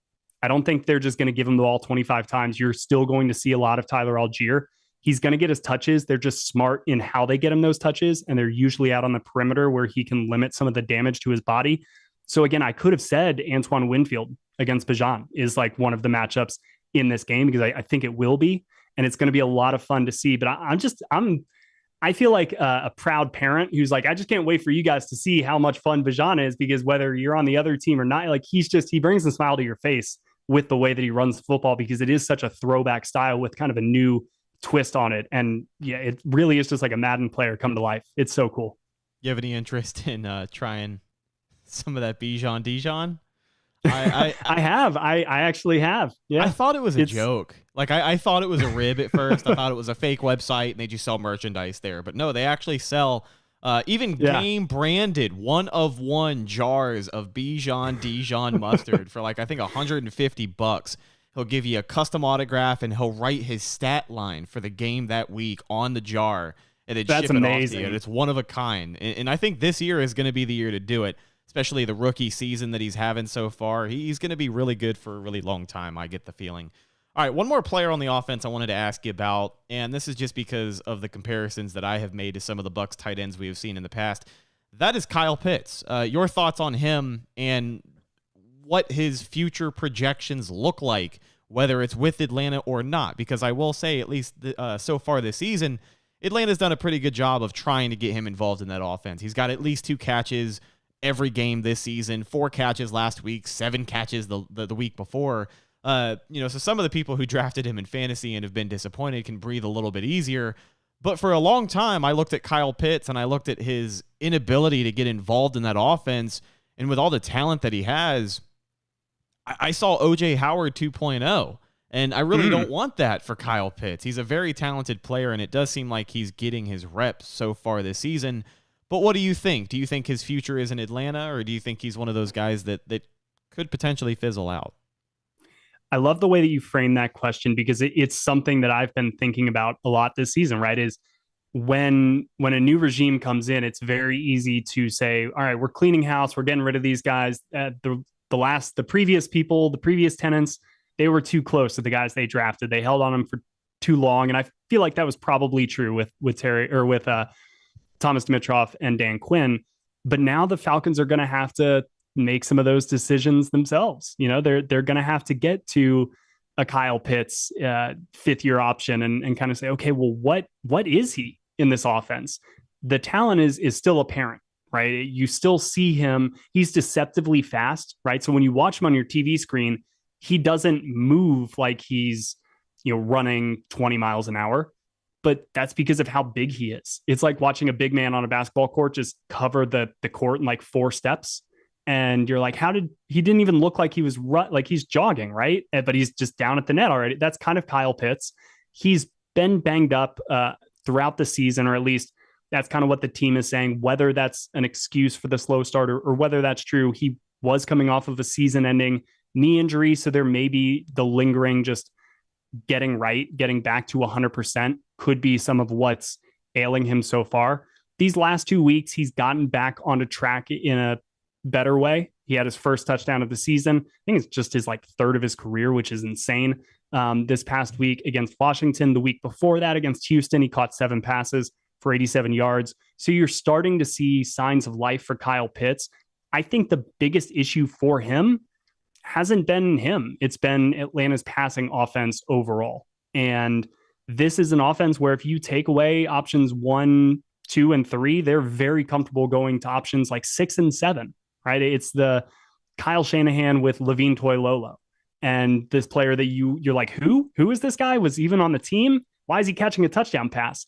I don't think they're just going to give him the ball 25 times. You're still going to see a lot of Tyler Algier. He's going to get his touches. They're just smart in how they get him those touches, and they're usually out on the perimeter where he can limit some of the damage to his body. So again, I could have said Antoine Winfield against Bijan is like one of the matchups in this game, because I think it will be, and it's going to be a lot of fun to see. But I feel like a proud parent who's like, I just can't wait for you guys to see how much fun Bijan is, because whether you're on the other team or not, like he brings a smile to your face with the way that he runs football, because it is such a throwback style with kind of a new twist on it. And yeah, it really is just like a Madden player come to life. It's so cool. You have any interest in trying some of that Bijan Dijon? I have. I actually have. Yeah. I thought it was a joke. Like I thought it was a rib at first. I thought it was a fake website and they just sell merchandise there. But no, they actually sell game branded 1-of-1 jars of Bijan Dijon mustard for like I think $150. He'll give you a custom autograph and he'll write his stat line for the game that week on the jar, and then ship it off to you. And it's one of a kind. And I think this year is going to be the year to do it, especially the rookie season that he's having so far. He's going to be really good for a really long time, I get the feeling. All right, one more player on the offense I wanted to ask you about, and this is just because of the comparisons that I have made to some of the Bucs tight ends we have seen in the past. That is Kyle Pitts. Your thoughts on him and what his future projections look like, whether it's with Atlanta or not, because I will say, at least so far this season, Atlanta's done a pretty good job of trying to get him involved in that offense. He's got at least 2 catches every game this season, 4 catches last week, 7 catches the week before. So some of the people who drafted him in fantasy and have been disappointed can breathe a little bit easier. But for a long time, I looked at Kyle Pitts and I looked at his inability to get involved in that offense. And with all the talent that he has, I saw O.J. Howard 2.0, and I really don't want that for Kyle Pitts. He's a very talented player, and it does seem like he's getting his reps so far this season. But what do you think? Do you think his future is in Atlanta, or do you think he's one of those guys that could potentially fizzle out? I love the way that you frame that question, because it's something that I've been thinking about a lot this season, right? Is when a new regime comes in, it's very easy to say, all right, we're cleaning house, we're getting rid of these guys. The previous people, the previous tenants, they were too close to the guys they drafted. They held on them for too long. And I feel like that was probably true with Thomas Dimitroff and Dan Quinn. But now the Falcons are going to have to make some of those decisions themselves. They're going to have to get to a Kyle Pitts 5th-year option and kind of say, okay, well, what is he in this offense? The talent is still apparent, right? You still see him. He's deceptively fast, right? So when you watch him on your TV screen, he doesn't move like he's, running 20 miles an hour, but that's because of how big he is. It's like watching a big man on a basketball court just cover the court in like 4 steps. And you're like, he didn't even look like he was like he's jogging, right? But he's just down at the net already. That's kind of Kyle Pitts. He's been banged up throughout the season, or at least that's kind of what the team is saying. Whether that's an excuse for the slow start or whether that's true, he was coming off of a season-ending knee injury, so there may be the lingering just getting back to 100% could be some of what's ailing him so far. These last 2 weeks, he's gotten back onto track in a better way. He had his first touchdown of the season. I think it's just his 3rd of his career, which is insane. This past week against Washington, the week before that against Houston, he caught 7 passes for 87 yards. So you're starting to see signs of life for Kyle Pitts. I think the biggest issue for him hasn't been him. It's been Atlanta's passing offense overall. And this is an offense where if you take away options 1, 2, and 3, they're very comfortable going to options like 6 and 7, right? It's the Kyle Shanahan with Levine Toilolo. And this player that you're like, who is this guy? Was even on the team? Why is he catching a touchdown pass?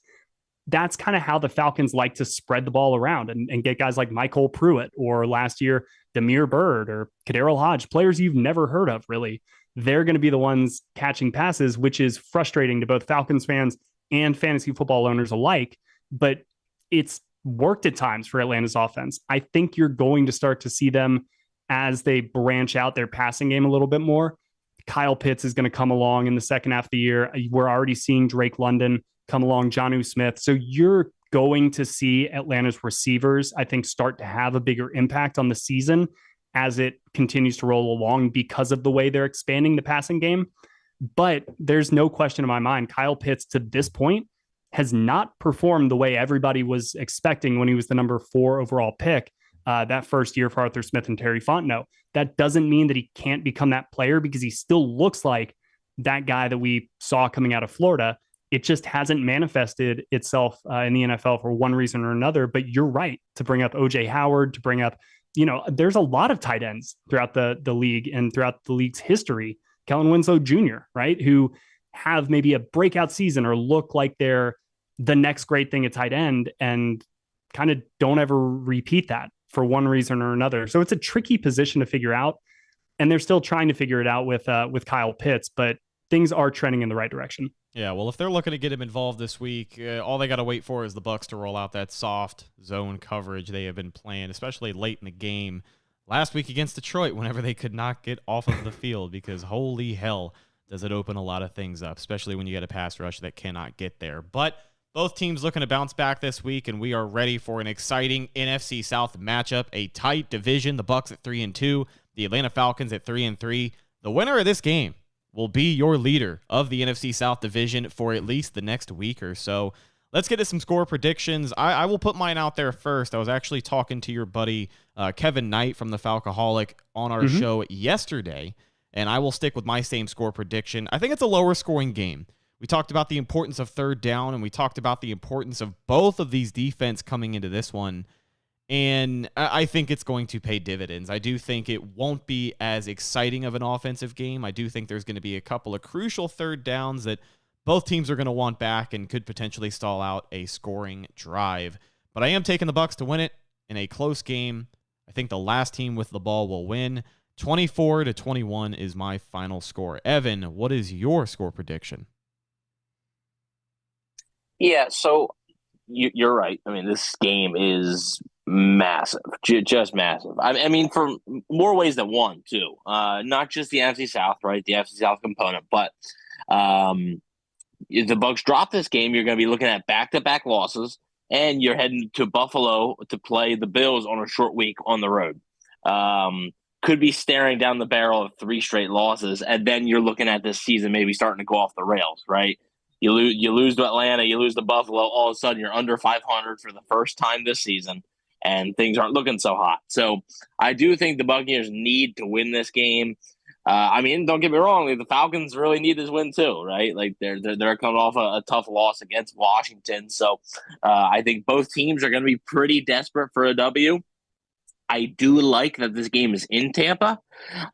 That's kind of how the Falcons like to spread the ball around and get guys like Michael Pruitt, or last year, Demir Bird or Kaderil Hodge, players you've never heard of, really. They're going to be the ones catching passes, which is frustrating to both Falcons fans and fantasy football owners alike. But it's worked at times for Atlanta's offense. I think you're going to start to see them as they branch out their passing game a little bit more. Kyle Pitts is going to come along in the second half of the year. We're already seeing Drake London come along, Jonnu Smith. So you're going to see Atlanta's receivers, I think, start to have a bigger impact on the season as it continues to roll along because of the way they're expanding the passing game. But there's no question in my mind, Kyle Pitts to this point has not performed the way everybody was expecting when he was the number 4 overall pick that first year for Arthur Smith and Terry Fontenot. That doesn't mean that he can't become that player, because he still looks like that guy that we saw coming out of Florida. It just hasn't manifested itself in the NFL for one reason or another. But you're right to bring up OJ Howard, to bring up, there's a lot of tight ends throughout the league and throughout the league's history. Kellen Winslow Jr., right, who have maybe a breakout season or look like they're the next great thing at tight end and kind of don't ever repeat that for one reason or another. So it's a tricky position to figure out, and they're still trying to figure it out with Kyle Pitts, but things are trending in the right direction. Yeah, well, if they're looking to get him involved this week, all they got to wait for is the Bucs to roll out that soft zone coverage they have been playing, especially late in the game last week against Detroit, whenever they could not get off of the field, because holy hell does it open a lot of things up, especially when you get a pass rush that cannot get there. But both teams looking to bounce back this week, and we are ready for an exciting NFC South matchup, a tight division, the Bucs at 3-2, the Atlanta Falcons at 3-3. The winner of this game will be your leader of the NFC South division for at least the next week or so. Let's get to some score predictions. I will put mine out there first. I was actually talking to your buddy Kevin Knight from the Falcoholic on our show yesterday, and I will stick with my same score prediction. I think it's a lower scoring game. We talked about the importance of third down, and we talked about the importance of both of these defense coming into this one, and I think it's going to pay dividends. I do think it won't be as exciting of an offensive game. I do think there's going to be a couple of crucial third downs that both teams are going to want back and could potentially stall out a scoring drive. But I am taking the Bucs to win it in a close game. I think the last team with the ball will win. 24-21 is my final score. Evan, what is your score prediction? Yeah, so you're right. I mean, this game is massive, just massive. I mean, for more ways than one, too. Not just the NFC South, right? The NFC South component, but if the Bucs drop this game, you're going to be looking at back-to-back losses, and you're heading to Buffalo to play the Bills on a short week on the road. Could be staring down the barrel of 3 straight losses, and then you're looking at this season maybe starting to go off the rails, right? You lose to Atlanta, you lose to Buffalo, all of a sudden you're under 500 for the first time this season, and things aren't looking so hot. So I do think the Buccaneers need to win this game. I mean, don't get me wrong, the Falcons really need this win too, right? Like they're coming off a tough loss against Washington. So I think both teams are going to be pretty desperate for a W. I do like that this game is in Tampa.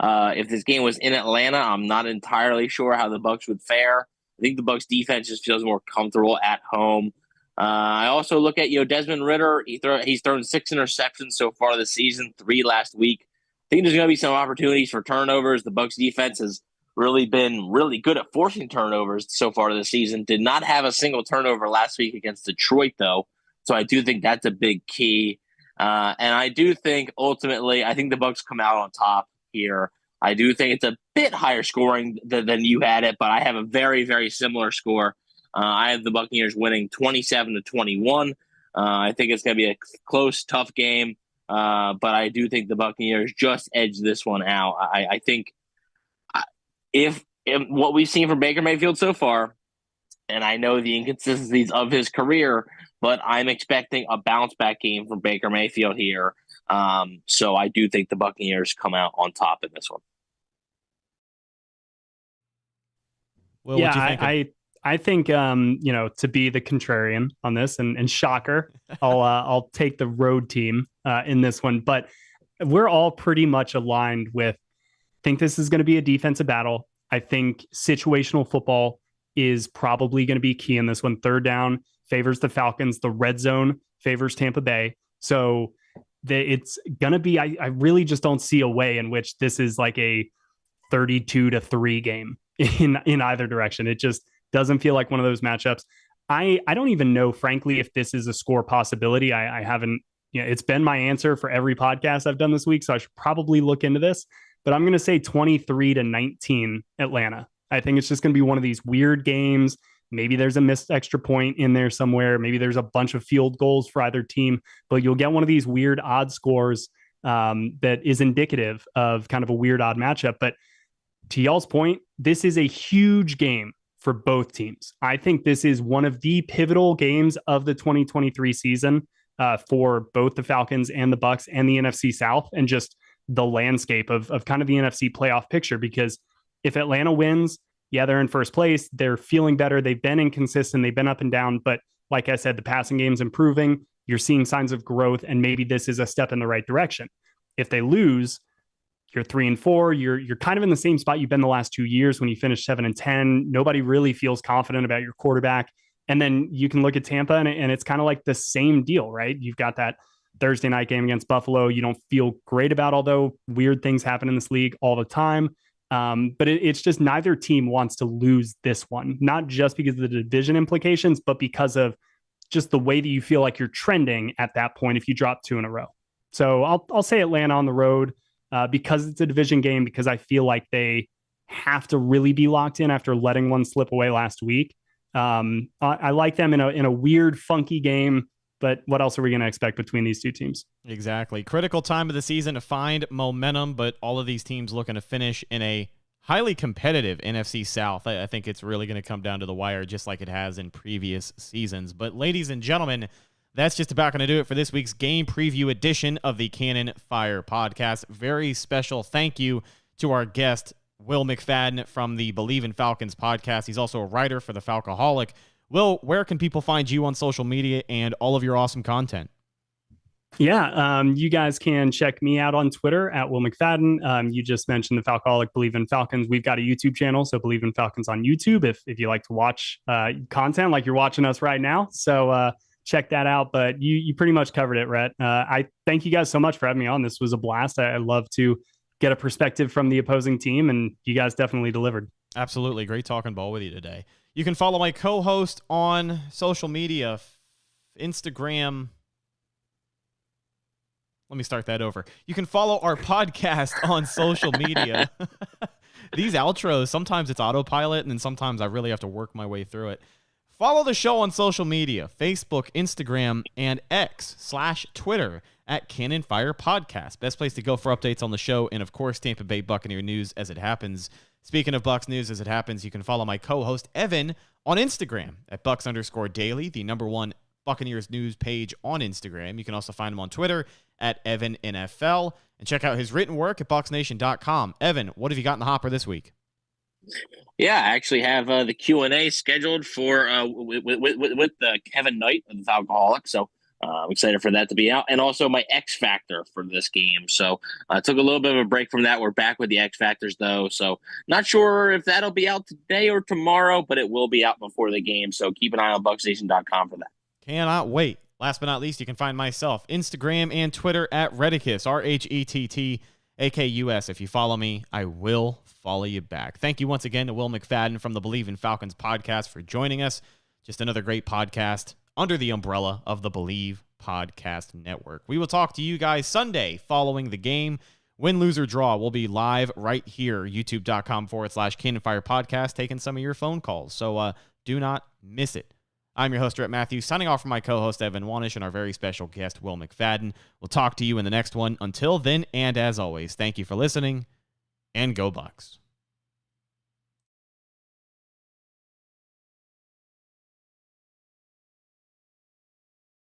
If this game was in Atlanta, I'm not entirely sure how the Bucs would fare. I think the Bucs defense just feels more comfortable at home. I also look at Desmond Ridder. He's thrown 6 interceptions so far this season, 3 last week. I think there's going to be some opportunities for turnovers. The Bucs defense has really been really good at forcing turnovers so far this season. Did not have a single turnover last week against Detroit, though. So I do think that's a big key. And I do think ultimately, I think the Bucs come out on top here. I do think it's a bit higher scoring than you had it, but I have a very, very similar score. I have the Buccaneers winning 27-21. I think it's going to be a close, tough game. But I do think the Buccaneers just edge this one out. I think if what we've seen from Baker Mayfield so far, and I know the inconsistencies of his career, but I'm expecting a bounce-back game from Baker Mayfield here. So I do think the Buccaneers come out on top in this one. Well, yeah, I think to be the contrarian on this, and shocker, I'll take the road team in this one. But we're all pretty much aligned with. Think this is going to be a defensive battle. I think situational football is probably going to be key in this one. Third down favors the Falcons. The red zone favors Tampa Bay. So it's going to be. I really just don't see a way in which this is like a 32-3 game in either direction. It just doesn't feel like one of those matchups. I don't even know, frankly, if this is a score possibility. I haven't, it's been my answer for every podcast I've done this week, so I should probably look into this. But I'm going to say 23-19 Atlanta. I think it's just going to be one of these weird games. Maybe there's a missed extra point in there somewhere. Maybe there's a bunch of field goals for either team, but you'll get one of these weird odd scores that is indicative of kind of a weird, odd matchup. But to y'all's point, this is a huge game for both teams. I think this is one of the pivotal games of the 2023 season for both the Falcons and the Bucs and the NFC South, and just the landscape of kind of the NFC playoff picture. Because if Atlanta wins, yeah, they're in first place. They're feeling better. They've been inconsistent. They've been up and down. But like I said, the passing game's improving. You're seeing signs of growth, and maybe this is a step in the right direction. If they lose, you're 3-4. You're kind of in the same spot you've been the last 2 years when you finished 7-10. Nobody really feels confident about your quarterback. And then you can look at Tampa, and it's kind of like the same deal, right? You've got that Thursday night game against Buffalo. You don't feel great about, although weird things happen in this league all the time. But it's just neither team wants to lose this one, not just because of the division implications, but because of just the way that you feel like you're trending at that point if you drop 2 in a row. So I'll say Atlanta on the road because it's a division game, because I feel like they have to really be locked in after letting one slip away last week. I like them in a weird, funky game. But what else are we going to expect between these two teams? Exactly. Critical time of the season to find momentum, but all of these teams looking to finish in a highly competitive NFC South. I think it's really going to come down to the wire, just like it has in previous seasons. But ladies and gentlemen, that's just about going to do it for this week's game preview edition of the Cannon Fire Podcast. Very special thank you to our guest, Will McFadden from the Believe in Falcons podcast. He's also a writer for the Falcoholic. Will, where can people find you on social media and all of your awesome content? Yeah, you guys can check me out on Twitter at Will McFadden. You just mentioned the Falcoholic Believe in Falcons. We've got a YouTube channel, so Believe in Falcons on YouTube if you like to watch content like you're watching us right now. So check that out. But you pretty much covered it, Rhett. I thank you guys so much for having me on. This was a blast. I love to get a perspective from the opposing team, and you guys definitely delivered. Absolutely. Great talking ball with you today. You can follow my co-host on social media, Instagram. Let me start that over. You can follow our podcast on social media. These outros, sometimes it's autopilot, and then sometimes I really have to work my way through it. Follow the show on social media, Facebook, Instagram, and X/Twitter at Cannon Fire Podcast. Best place to go for updates on the show, and of course, Tampa Bay Buccaneer news as it happens. Speaking of Bucs news as it happens, you can follow my co-host Evan on Instagram at Bucs_daily, the #1 Buccaneers news page on Instagram. You can also find him on Twitter at EvanNFL, and check out his written work at BucsNation.com. Evan, what have you got in the hopper this week? Yeah, I actually have the Q&A scheduled for with Kevin Knight of the Falcoholic, so I'm excited for that to be out, and also my X Factor for this game. So I took a little bit of a break from that. We're back with the X Factors, though, so not sure if that'll be out today or tomorrow, but it will be out before the game, so keep an eye on BucsNation.com for that. Cannot wait. Last but not least, you can find myself, Instagram and Twitter at Rhettakus, RHETTAKUS. If you follow me, I will follow you back. Thank you once again to Will McFadden from the Believe in Falcons podcast for joining us. Just another great podcast under the umbrella of the Believe Podcast Network. We will talk to you guys Sunday following the game. Win, lose, or draw, we'll be live right here, youtube.com/Cannon Fire Podcast, taking some of your phone calls. So do not miss it. I'm your host, Rhett Matthew, signing off from my co-host, Evan Wanish, and our very special guest, Will McFadden. We'll talk to you in the next one. Until then, and as always, thank you for listening, and go Bucs.